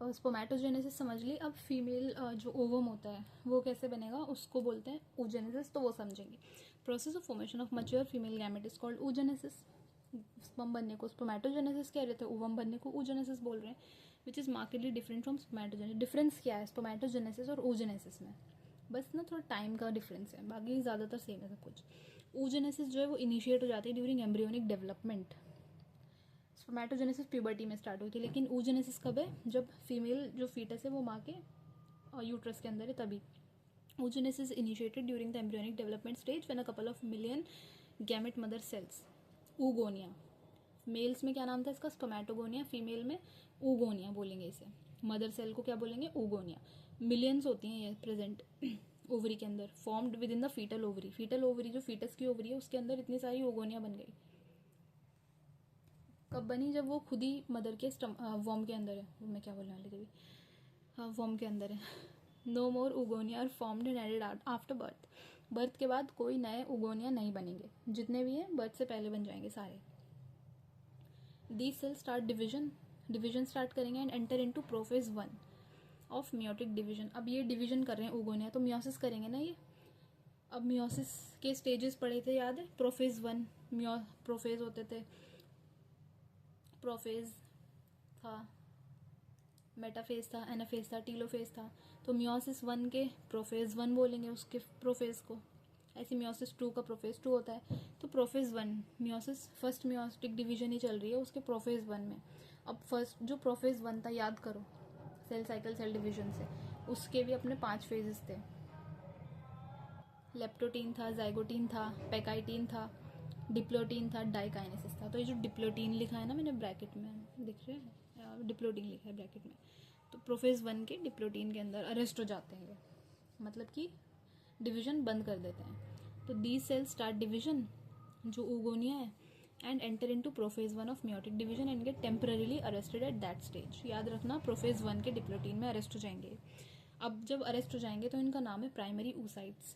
स्पोमैटोजेनेसिस समझ ली। अब फीमेल जो ओवम होता है वो कैसे बनेगा उसको बोलते हैं oogenesis, तो वो समझेंगे। Process of formation of mature female gamete is called oogenesis। Sperm बनने को स्पोमैटोजेनेसिस कह रहे थे, ओवम बनने को oogenesis बोल रहे हैं, which is markedly different from spermatogenesis. Difference क्या है स्पोमैटोजेनेसिस और oogenesis में? बस ना थोड़ा टाइम का डिफरेंस है, बाकी ज़्यादातर सेम है सब कुछ। oogenesis जो है वो इनिशिएट हो जाती है during embryonic development. Spermatogenesis puberty में स्टार्ट हुई थी, लेकिन oogenesis कब है? जब फीमेल जो फीटस है वो माँ के यूट्रस के अंदर है तभी। oogenesis initiated during the embryonic development stage when a couple of million gamete mother cells. oogonia, males में क्या नाम था इसका? स्पर्मेटोगोनिया। फीमेल में oogonia बोलेंगे इसे। मदर सेल को क्या बोलेंगे? oogonia। मिलियंस होती हैं ये प्रेजेंट ओवरी के अंदर, formed within the fetal ovary. Fetal ovary जो फीटस की ओवरी है उसके अंदर इतनी सारी oogonia बन गई। कब बनी? जब वो खुद ही मदर के वॉर्म के अंदर है, मैं क्या बोलने वाली थी, हाँ वॉर्म के अंदर है। No more oogonia are formed and added after birth. Birth के बाद कोई नए oogonia नहीं बनेंगे, जितने भी हैं बर्थ से पहले बन जाएंगे सारे। These cell start division start करेंगे and enter into prophase 1 of meiotic division. अब ये डिवीजन कर रहे हैं oogonia, तो मियोसिस करेंगे ना ये। अब मियोसिस के स्टेजेस पढ़े थे, याद है? प्रोफेज 1 प्रोफेज होते थे, प्रोफेज था, मेटाफेज था, एनाफेज था, टीलोफेज था। तो मियोसिस 1 के प्रोफेज 1 बोलेंगे उसके प्रोफेज को। ऐसे मियोसिस 2 का प्रोफेज 2 होता है। तो prophase 1 meiosis first meiotic division ही चल रही है उसके प्रोफेज 1 में। अब फर्स्ट जो प्रोफेज 1 था याद करो, सेल साइकिल सेल डिवीजन से, उसके भी अपने 5 फेजेस थे। लेप्टोटीन था, जाइगोटीन था, पैकाइटीन था, डिप्लोटीन था, डाइकाइनेसिस था। तो ये जो डिप्लोटीन लिखा है ना मैंने ब्रैकेट में, दिख रहे हैं? डिप्लोटीन लिखा है ब्रैकेट में। तो प्रोफेज 1 के डिप्लोटीन के अंदर अरेस्ट हो जाते हैं ये, मतलब कि डिवीजन बंद कर देते हैं। तो दीज सेल स्टार्ट डिवीजन जो oogonia है and enter into prophase 1 of meiotic division and get temporarily arrested at that stage. याद रखना, प्रोफेज 1 के डिप्लोटीन में अरेस्ट हो जाएंगे। अब जब अरेस्ट हो जाएंगे तो इनका नाम है प्राइमरी oocytes।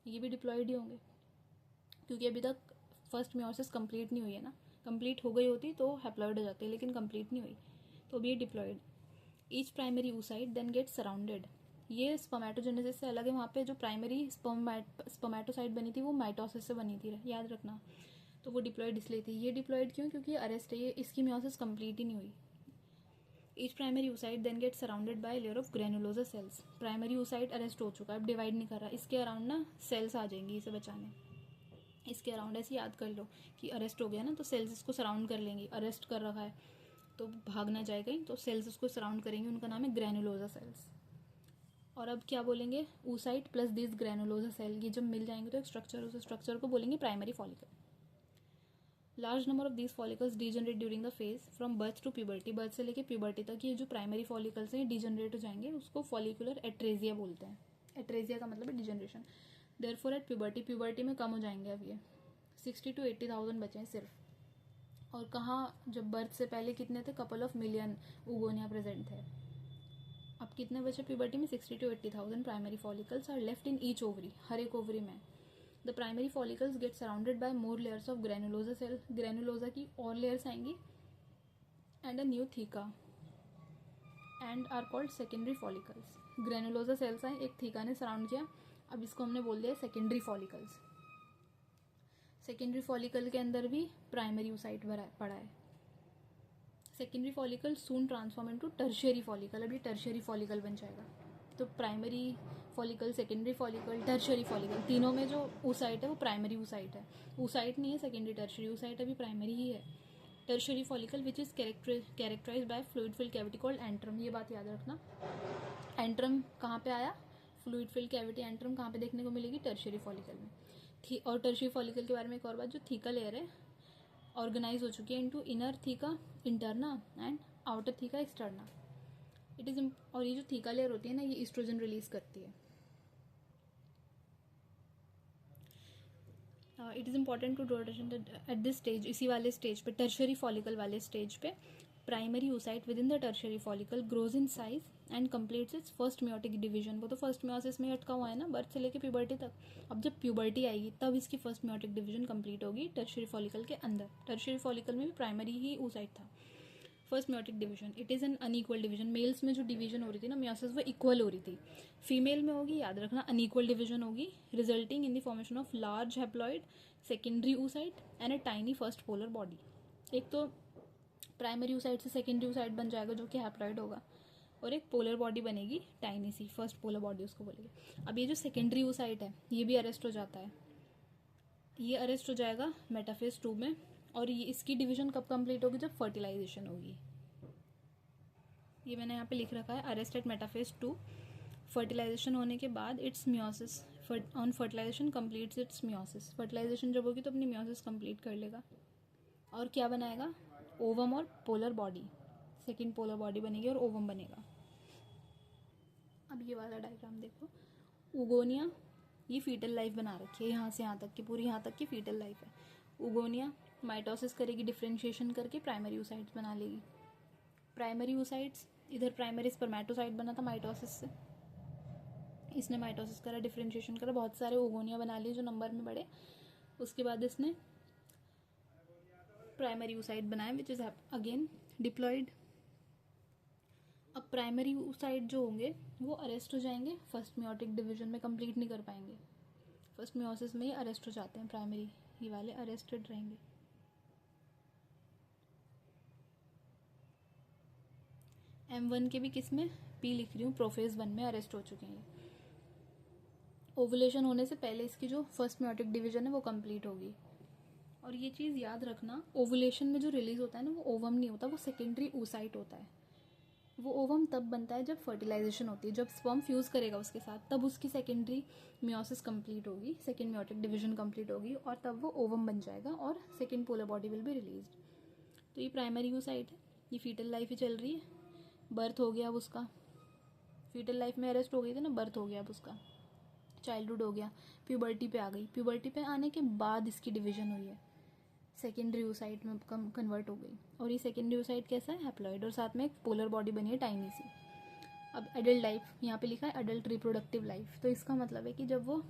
ये भी डिप्लॉयड ही होंगे क्योंकि अभी तक फर्स्ट मियोसिस कंप्लीट नहीं हुई है ना। कंप्लीट हो गई होती तो हैप्लॉइड हो जाते, लेकिन कंप्लीट नहीं हुई तो अभी diploid. Each primary oocyte then get surrounded. ये स्पर्मेटोजेनेसिस से अलग है, वहाँ पे जो प्राइमरी स्पर्मेटोसाइट बनी थी वो माइटोसिस से बनी थी, याद रखना। तो वो डिप्लॉयड इसलिए थी। ये डिप्लॉयड क्यों? क्योंकि अरेस्ट है ये, इसकी मियोसिस कंप्लीट ही नहीं हुई। Each primary oocyte then get surrounded by layer of granulosa cells. Primary oocyte arrest हो चुका है, अब डिवाइड नहीं कर रहा, इसके अराउंड ना सेल्स आ जाएंगी इसे बचाने। इसके अराउंड ऐसे याद कर लो कि अरेस्ट हो गया ना तो सेल्स इसको सराउंड कर लेंगी। अरेस्ट कर रखा है तो भाग ना जाए कहीं, तो सेल्स उसको सराउंड करेंगे, उनका नाम है ग्रेनुलोसा सेल्स। और अब क्या बोलेंगे? oocyte plus this granulosa cell, ये जब मिल जाएंगे तो एक स्ट्रक्चर, उस स्ट्रक्चर को बोलेंगे primary follicle. Large number of these follicles degenerate during the phase from birth to puberty. Birth से लेकर प्यूबर्टी तक ये जो प्राइमरी फॉलिकल्स हैं डीजनरेट हो जाएंगे, उसको फॉलिकुलर एट्रेजिया बोलते हैं। एट्रेजिया का मतलब है डिजनरेशन। देयरफॉर एट प्यूबर्टी में कम हो जाएंगे अब ये 60 to 80,000 बचे हैं सिर्फ। और कहाँ, जब बर्थ से पहले कितने थे? Couple of million oogonia present थे। अब कितने बचे प्यूबर्टी में? 60 to 80,000 primary follicles are left in each ovary, हर एक ओवरी में। The primary follicles get surrounded by more layers of granulosa cell. Granulosa की और लेयर्स आएंगी and a new theca and are called secondary follicles. Granulosa cells आए, एक theca ने surround किया, अब इसको हमने बोल दिया सेकेंडरी फॉलिकल्स। सेकेंडरी फॉलिकल के अंदर भी प्राइमरी oocyte पड़ा है। सेकेंडरी फॉलिकल सून ट्रांसफॉर्म इनटू टर्शियरी फॉलिकल। अभी टर्शियरी फॉलिकल बन जाएगा। तो primary follicle, secondary follicle, tertiary follicle, तीनों में जो oocyte है वो प्राइमरी oocyte है। oocyte नहीं है सेकेंडरी टर्शियरी, oocyte अभी प्राइमरी ही है। Tertiary follicle which is characterise by fluid filled cavity called antrum. ये बात याद रखना। एंट्रम कहाँ पे आया? फ्लूइड फिल्ड कैविटी एंट्रम कहाँ पे देखने को मिलेगी? टर्शियरी फॉलिकल में। और टर्शियरी फॉलिकल के बारे में एक और बात, जो थीका लेयर है ऑर्गेनाइज हो चुकी है into inner theca interna and outer theca externa. It is, और ये जो थीका लेयर होती है ना, ये ईस्ट्रोजन रिलीज करती है। It is important to draw attention at this stage, इसी वाले स्टेज पे, टर्शियरी फॉलिकल वाले स्टेज पे, primary oocyte within the tertiary follicle grows in size and completes its first meiotic division. वो तो first meiosis में अटका हुआ है ना, बर्थ से लेकर प्यूबर्टी तक। अब जब प्यूबर्टी आएगी तब इसकी फर्स्ट मियोटिक डिवीजन कंप्लीट होगी टर्शियरी फॉलिकल के अंदर। टर्शियरी फॉलिकल में भी प्राइमरी ही oocyte था। First meiotic division, it is an unequal division. Males में जो डिवीजन हो रही थी ना मियोसिस, वो इक्वल हो रही थी। फीमेल में होगी, याद रखना, अनइक्वल डिवीजन होगी, resulting in the formation of large haploid secondary oocyte and a tiny first polar body. एक तो प्राइमरी oocyte से सेकेंडरी oocyte बन जाएगा जो कि हैप्लॉइड होगा, और एक पोलर बॉडी बनेगी टाइनी सी, फर्स्ट पोलर बॉडी उसको बोलेंगे। अब ये जो सेकेंडरी oocyte है ये भी अरेस्ट हो जाता है, ये अरेस्ट हो जाएगा मेटाफेज 2 में। और ये इसकी डिवीजन कब कंप्लीट होगी, जब फर्टिलाइजेशन होगी। ये मैंने यहाँ पे लिख रखा है, अरेस्ट एट मेटाफेज 2, फर्टिलाइजेशन होने के बाद its meiosis, on fertilisation completes its meiosis. Fertilisation जब होगी तो अपनी मियोसिस कंप्लीट कर लेगा और क्या बनाएगा, ओवम और polar body, second polar body बनेगी और ओवम बनेगा। अब ये वाला डायग्राम देखो, उगोनिया, ये फीटल लाइफ बना रखी है, यहाँ से यहाँ तक की पूरी यहाँ तक की फीटल लाइफ है। उगोनिया माइटोसिस करेगी, डिफ्रेंशिएशन करके प्राइमरी oocytes बना लेगी। प्राइमरी oocytes, इधर प्राइमरी स्पर्मेटोसाइट बना था माइटोसिस से, इसने माइटोसिस करा, डिफ्रेंशिएशन करा, बहुत सारे ओगोनिया बना लिए जो नंबर में बड़े। उसके बाद इसने प्राइमरी oocyte बनाए विच इज अगेन डिप्लॉयड। अब प्राइमरी oocyte जो होंगे वो अरेस्ट हो जाएंगे, फर्स्ट मियोटिक डिवीजन में कंप्लीट नहीं कर पाएंगे, फर्स्ट मियोसिस में ही अरेस्ट हो जाते हैं, प्राइमरी ये वाले अरेस्टेड रहेंगे। M1 के भी किस में, पी लिख रही हूँ, प्रोफेज 1 में अरेस्ट हो चुके हैं। ओवुलेशन होने से पहले इसकी जो फर्स्ट मियोटिक डिवीजन है वो कंप्लीट होगी। और ये चीज़ याद रखना, ओवुलेशन में जो रिलीज होता है ना वो ओवम नहीं होता, वो सेकेंडरी oocyte होता है। वो ओवम तब बनता है जब फर्टिलाइजेशन होती है, जब स्पर्म फ्यूज़ करेगा उसके साथ, तब उसकी सेकेंडरी मियोसिस कंप्लीट होगी, सेकेंड मियोटिक डिवीजन कंप्लीट होगी और तब वो ओवम बन जाएगा और second polar body will be released. तो ये प्राइमरी oocyte है, ये फीटल लाइफ ही चल रही है, बर्थ हो गया अब उसका, फीटल लाइफ में अरेस्ट हो गई थी ना, बर्थ हो गया अब उसका, चाइल्डहुड हो गया, प्यूबर्टी पे आ गई, प्यूबर्टी पे आने के बाद इसकी डिवीजन हुई है, सेकेंडरी oocyte में कन्वर्ट हो गई। और ये सेकेंडरी oocyte कैसा है, हैप्लॉइड, और साथ में एक पोलर बॉडी बनी है टाइनी सी। अब एडल्ट लाइफ, यहाँ पे लिखा है एडल्ट रिप्रोडक्टिव लाइफ, तो इसका मतलब है कि जब वो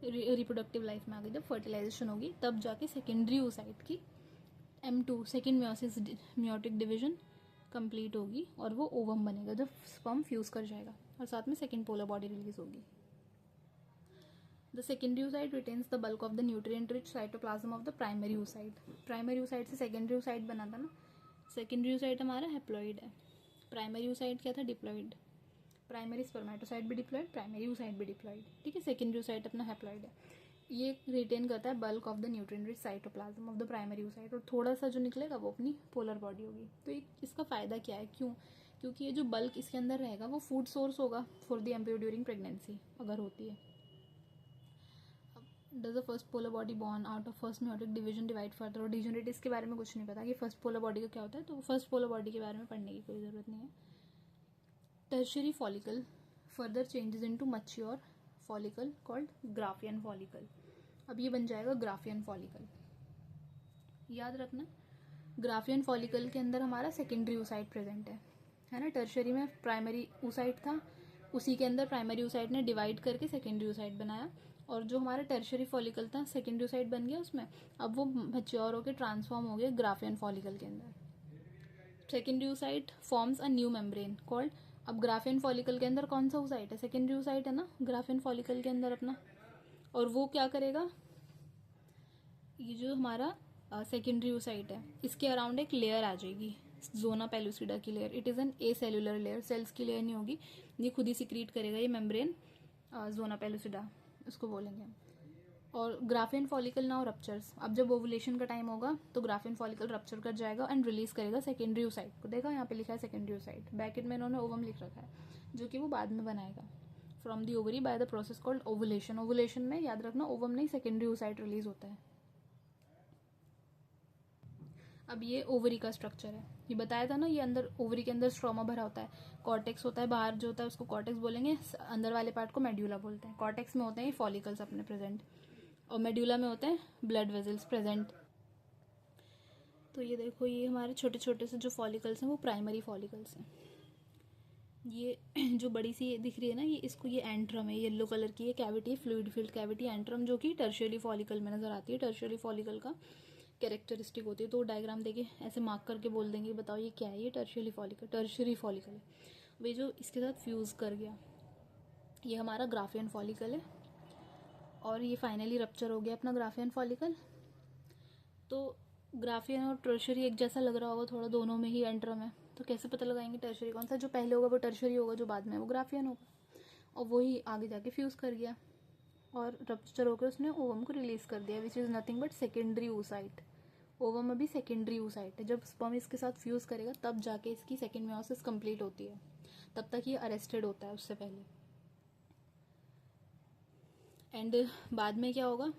रिप्रोडक्टिव लाइफ में आ गई, जब फर्टिलाइजेशन होगी, तब जाके सेकेंडरी oocyte की M2 second meiosis meiotic division complete होगी और वो ओवम बनेगा जब स्पर्म फ्यूज़ कर जाएगा, और साथ में सेकेंड पोलर बॉडी रिलीज होगी। The secondary oocyte retains the bulk of the nutrient-rich cytoplasm of the primary oocyte. Primary oocyte से सेकेंडरी oocyte बना था ना, सेकेंडरी oocyte हमारा हैप्लॉइड है, प्राइमरी oocyte क्या था, डिप्लॉइड। प्राइमरी स्पर्मेटोसाइट भी डिप्लॉइड, प्राइमरी oocyte भी डिप्लॉइड, ठीक है। सेकेंडरी oocyte अपना हैप्लॉइड है, ये रिटेन करता है bulk of the nutrient-rich cytoplasm of the primary oocyte, और थोड़ा सा जो निकलेगा वो अपनी पोलर बॉडी होगी। तो इसका फ़ायदा क्या है, क्यों, क्योंकि ये जो बल्क इसके अंदर रहेगा वो फूड सोर्स होगा for the embryo during pregnancy, अगर होती है। Does the first polar body born out of first meiotic division divide further, और डिजेनरेट इसके बारे में कुछ नहीं पता कि फर्स्ट पोलर बॉडी का क्या होता है, तो फर्स्ट पोलर बॉडी के बारे में पढ़ने की कोई ज़रूरत नहीं है। Tertiary follicle further changes into mature follicle called Graafian follicle. अब ये बन जाएगा ग्राफियन फॉलिकल, याद रखना। ग्राफियन फॉलिकल के अंदर हमारा सेकेंडरी oocyte प्रेजेंट है ना, टर्शियरी में प्राइमरी oocyte था, उसी के अंदर प्राइमरी oocyte ने डिवाइड करके सेकेंडरी oocyte बनाया, और जो हमारा टर्शियरी फॉलिकल था सेकेंडरी oocyte बन गया उसमें, अब वो मैच्योर होकर ट्रांसफॉर्म हो गया ग्राफियन फॉलिकल के अंदर। Secondary oocyte forms a new membrane called, अब ग्राफियन फॉलिकल के अंदर कौन सा oocyte है, सेकेंडरी oocyte है ना ग्राफियन फॉलिकल के अंदर अपना, और वो क्या करेगा, ये जो हमारा सेकेंडरी oocyte है इसके अराउंड एक लेयर आ जाएगी, जोना पेलुसिडा की layer. It is an acellular layer, cells की लेयर नहीं होगी, ये खुद ही सिक्रीट करेगा ये मेम्ब्रेन, जोना पेलुसिडा उसको बोलेंगे हम। और ग्राफियन फॉलिकल नाउ रप्चर्स, अब जब ओवुलेशन का टाइम होगा तो ग्राफियन फॉलिकल रप्चर कर जाएगा एंड रिलीज करेगा सेकेंडरी oocyte को। देखा यहाँ पे लिखा है सेकेंडरी oocyte, ब्रैकेट में इन्होंने ओवम लिख रखा है, जो कि वो बाद में बनाएगा from the ovary by the process called ovulation. Ovulation में याद रखना ओवम नहीं सेकेंडरी oocyte रिलीज होता है। अब ये ओवरी का स्ट्रक्चर है, ये बताया था ना, ये अंदर ओवरी के अंदर स्ट्रोमा भरा होता है, कॉर्टेक्स होता है, बाहर जो होता है उसको कॉर्टेक्स बोलेंगे, अंदर वाले पार्ट को मेड्यूला बोलते हैं। कॉर्टेक्स में होते हैं ये फॉलिकल्स अपने प्रेजेंट, और मेड्यूला में होते हैं ब्लड वेजल्स प्रेजेंट। तो ये देखो, ये हमारे छोटे छोटे से जो फॉलिकल्स हैं वो प्राइमरी फॉलिकल्स हैं। ये जो बड़ी सी दिख रही है ना, ये इसको, ये एंट्रम है, येलो कलर की ये cavity, fluid filled cavity antrum, जो कि टर्शियरी फॉलिकल में नजर आती है। टर्शियरी फॉलिकल का कैरेक्टरिस्टिक होती है, तो डायग्राम देके ऐसे मार्क करके बोल देंगे बताओ ये क्या है, ये टर्शियरी फॉलिकल है। वे जो इसके साथ फ्यूज़ कर गया, ये हमारा ग्राफियन फॉलिकल है, और ये फाइनली रप्चर हो गया अपना ग्राफियन फॉलिकल। तो ग्राफियन और टर्शियरी एक जैसा लग रहा होगा थोड़ा, दोनों में ही एंड्रम है, तो कैसे पता लगाएंगे टर्शियरी कौन सा? जो पहले होगा वो टर्शियरी होगा, जो बाद में वो ग्राफियन होगा। और वही आगे जाके फ्यूज़ कर गया और रप्चर होकर उसने ओवम को रिलीज कर दिया, which is nothing but secondary oocyte। Ovum अभी सेकेंडरी oocyte है, जब स्पर्म इसके साथ फ्यूज़ करेगा तब जाके इसकी सेकेंड मेयोसिस कंप्लीट होती है, तब तक ये अरेस्टेड होता है उससे पहले। एंड बाद में क्या होगा,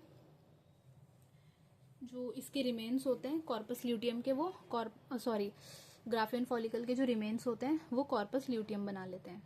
जो इसके रिमेन्स होते हैं कॉर्पस ल्यूटियम के, वो ग्राफियन फॉलिकल के जो रिमेन्स होते हैं वो कॉर्पस ल्यूटियम बना लेते हैं।